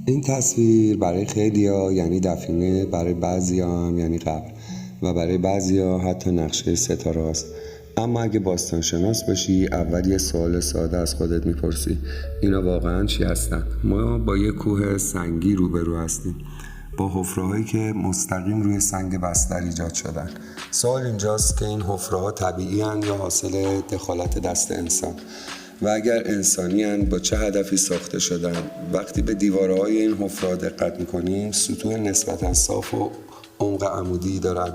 این تصویر برای خیلیا یعنی دفینه، برای بعضیا هم یعنی قبر و برای بعضیا حتی نقشه ستاره است. اما اگه باستانشناس باشی، اول یه سوال ساده از خودت میپرسی: اینا واقعا چی هستن؟ ما با یه کوه سنگی روبرو هستیم، با حفره‌هایی که مستقیم روی سنگ بستر ایجاد شدن. سوال اینجاست که این حفره‌ها طبیعی هن یا حاصل دخالت دست انسان؟ و اگر انسانی هن، با چه هدفی ساخته شدن؟ وقتی به دیوارهای این حفره‌ها دقت میکنیم، سطوح نسبتاً صاف و عمق عمودی دارن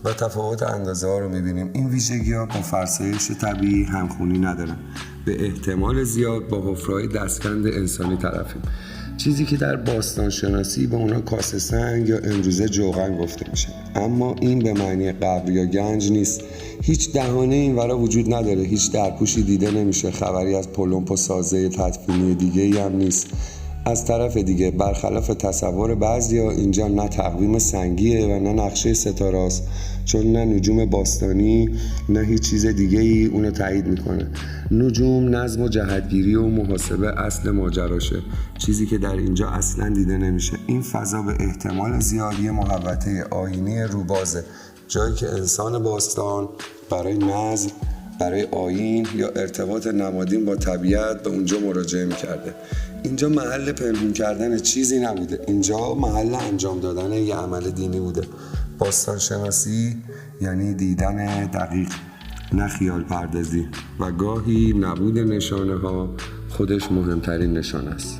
و تفاوت اندازه ها رو میبینیم. این ویژگی ها با فرسایش طبیعی همخونی ندارن. به احتمال زیاد با حفره‌های دستکند انسانی طرفیم، چیزی که در باستانشناسی به اونا کاسه سنگ یا امروزه جوغن گفته میشه. اما این به معنی قبر یا گنج نیست. هیچ دهانه این ورا وجود نداره، هیچ درپوشی دیده نمیشه، خبری از پلمپ و سازه تدفینی دیگه‌ای هم نیست. از طرف دیگه برخلاف تصور بعضیا، اینجا نه تقویم سنگیه و نه نقشه ستاره است، چون نه نجوم باستانی نه هیچ چیز دیگه ای اونو تایید میکنه. نجوم نظم و جهتگیری و محاسبه اصل ماجراشه، چیزی که در اینجا اصلا دیده نمیشه. این فضا به احتمال زیادی محوطه آیینی روبازه، جایی که انسان باستان برای نظم، برای آیین یا ارتباط نمادین با طبیعت به اونجا مراجعه میکرده. اینجا محل پنهون کردن چیزی نبوده، اینجا محل انجام دادن یه عمل دینی بوده. باستان شناسی یعنی دیدن دقیق، نه خیال پردازی، و گاهی نبود نشانه ها خودش مهمترین نشانه است.